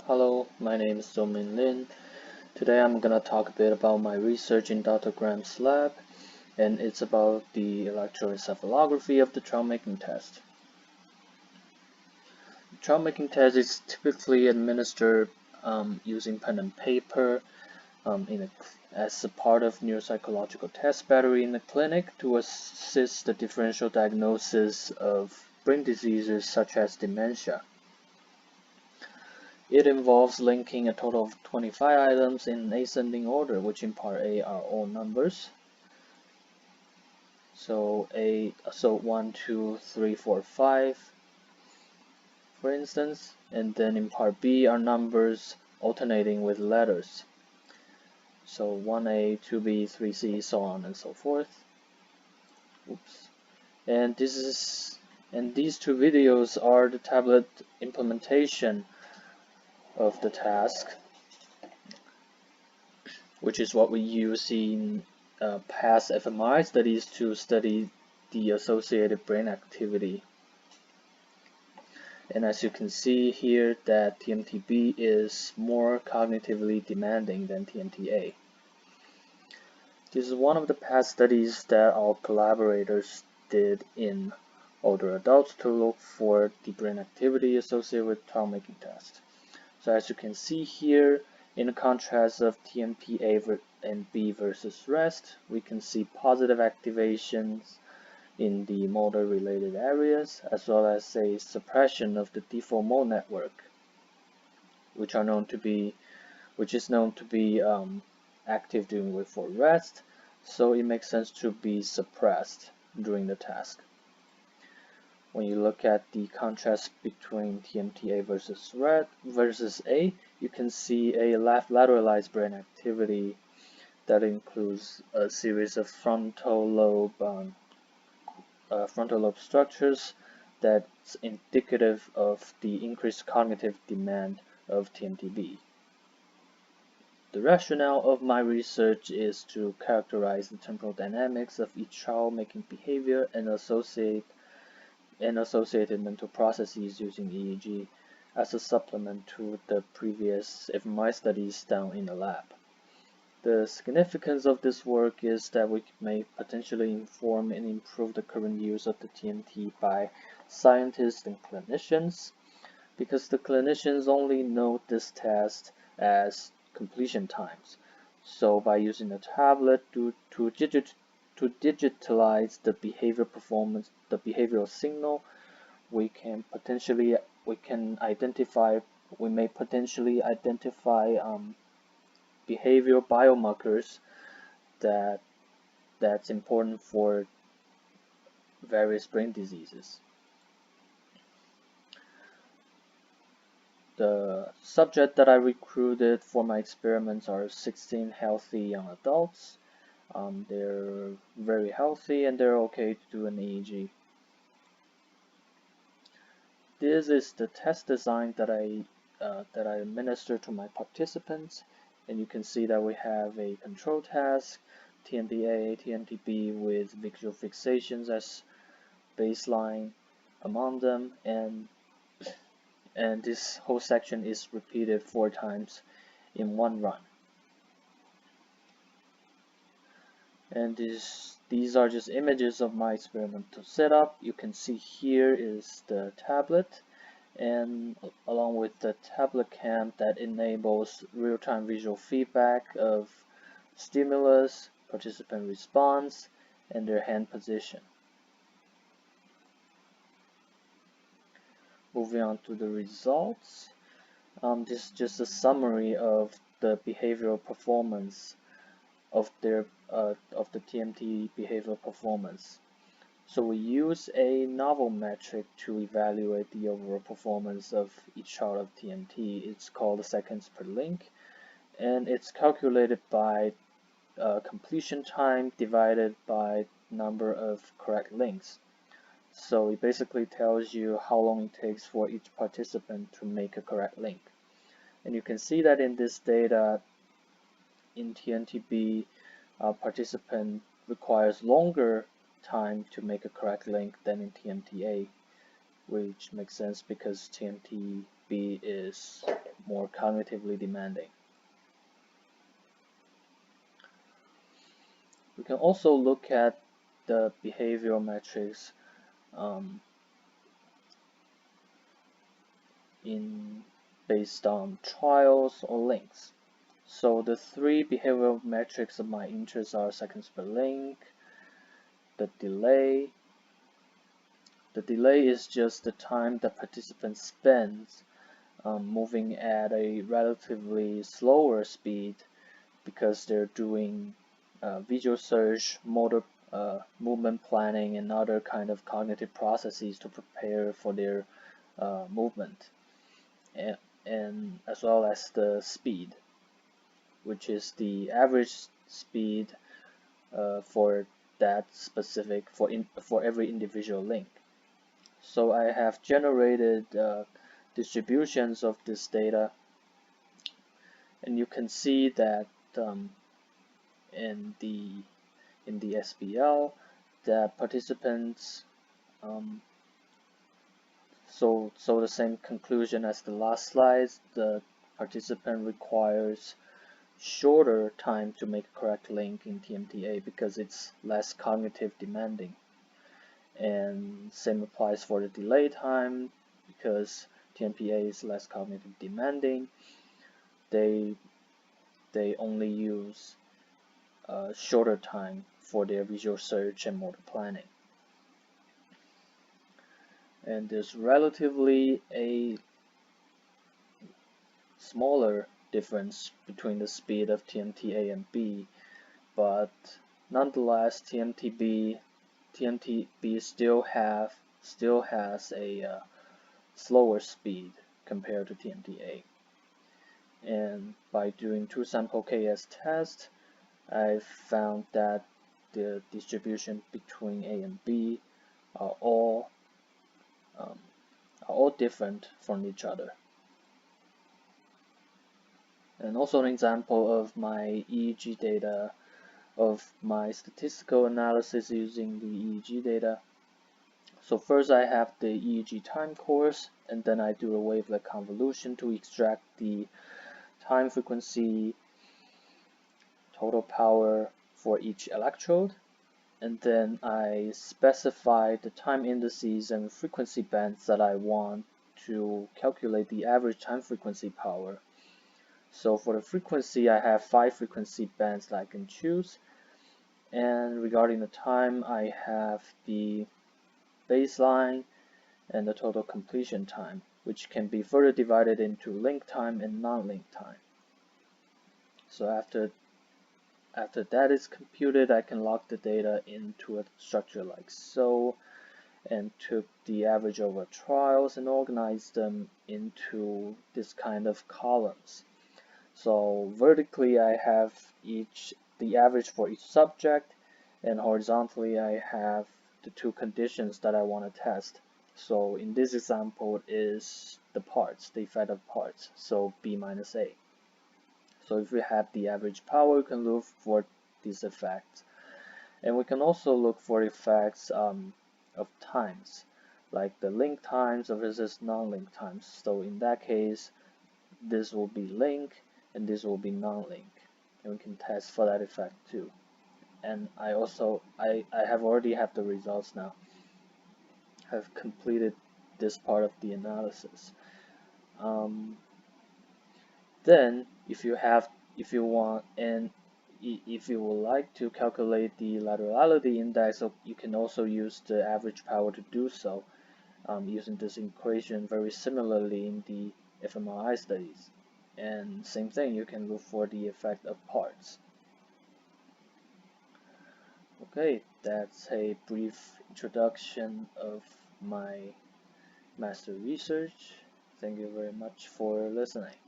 Hello, my name is Zhongmin Lin. Today I'm gonna talk a bit about my research in Dr. Graham's lab, and it's about the electroencephalography of the trial making test. The trial making test is typically administered using pen and paper as a part of neuropsychological test battery in the clinic to assist the differential diagnosis of brain diseases such as dementia. It involves linking a total of 25 items in ascending order, which in part A are all numbers. So 1, 2, 3, 4, 5, for instance, and then in part B are numbers alternating with letters. So 1A, 2B, 3C, so on and so forth. Oops. And these two videos are the tablet implementation of the task, which is what we use in past fMRI studies to study the associated brain activity. And as you can see here, that TMTB is more cognitively demanding than TMTA. This is one of the past studies that our collaborators did in older adults to look for the brain activity associated with trial making tests. So as you can see here, in the contrast of TMPA and B versus rest, we can see positive activations in the motor related areas, as well as a suppression of the default mode network, which is known to be active during wakeful rest, so it makes sense to be suppressed during the task. When you look at the contrast between TMTA versus A, you can see a lateralized brain activity that includes a series of frontal lobe structures that's indicative of the increased cognitive demand of TMTB. The rationale of my research is to characterize the temporal dynamics of each child-making behavior and associated mental processes using EEG as a supplement to the previous fMRI studies done in the lab. The significance of this work is that we may potentially inform and improve the current use of the TMT by scientists and clinicians, because the clinicians only note this test as completion times. So by using the tablet to digitalize the behavior performance, the behavioral signal, we may potentially identify behavioral biomarkers that's important for various brain diseases. The subject that I recruited for my experiments are 16 healthy young adults. They're very healthy and they're okay to do an EEG. This is the test design that I administer to my participants, and you can see that we have a control task, TMPA, TMTB with visual fixations as baseline among them, and this whole section is repeated 4 times in one run. And these are just images of my experimental setup. You can see here is the tablet, and along with the tablet cam that enables real-time visual feedback of stimulus, participant response, and their hand position. Moving on to the results. This is just a summary of the behavioral performance of the TMT behavioral performance. So we use a novel metric to evaluate the overall performance of each chart of TMT. It's called seconds per link, and it's calculated by completion time divided by number of correct links. So it basically tells you how long it takes for each participant to make a correct link. And you can see that in this data, in TMTB, participant requires longer time to make a correct link than in TMTA, which makes sense because TMTB is more cognitively demanding. We can also look at the behavioral metrics based on trials or links. So the three behavioral metrics of my interest are seconds per link, the delay. The delay is just the time that participants spend moving at a relatively slower speed because they're doing visual search, motor movement planning, and other kind of cognitive processes to prepare for their movement, and as well as the speed, which is the average speed for that specific for every individual link. So I have generated distributions of this data, and you can see that in the SPL that participants so the same conclusion as the last slide. The participant requires shorter time to make a correct link in TMTA because it's less cognitive demanding, and same applies for the delay time because TMTA is less cognitive demanding. They only use shorter time for their visual search and motor planning. And there's relatively a smaller difference between the speed of TMTA and B, but nonetheless TMTB still has a slower speed compared to TMTA. And by doing two sample KS test, I found that the distribution between A and B are all different from each other. And also an example of my EEG data, of my statistical analysis using the EEG data. So first I have the EEG time course, and then I do a wavelet convolution to extract the time frequency, total power for each electrode, and then I specify the time indices and frequency bands that I want to calculate the average time frequency power. So for the frequency, I have 5 frequency bands that I can choose, and regarding the time, I have the baseline and the total completion time, which can be further divided into link time and non-link time. So after that is computed, I can log the data into a structure like so, and took the average over trials and organized them into this kind of columns. So vertically I have the average for each subject, and horizontally I have the two conditions that I want to test. So in this example is the parts, the effect of parts, so B minus A. So if we have the average power, we can look for these effects. And we can also look for effects of times, like the link times versus non-link times. So in that case, this will be link and this will be non-link. And we can test for that effect too. And I have already have the results now. I've completed this part of the analysis. Then if you want, and if you would like to calculate the laterality index, you can also use the average power to do so, using this equation very similarly in the fMRI studies. And same thing, you can look for the effect of parts. Okay, that's a brief introduction of my master research. Thank you very much for listening.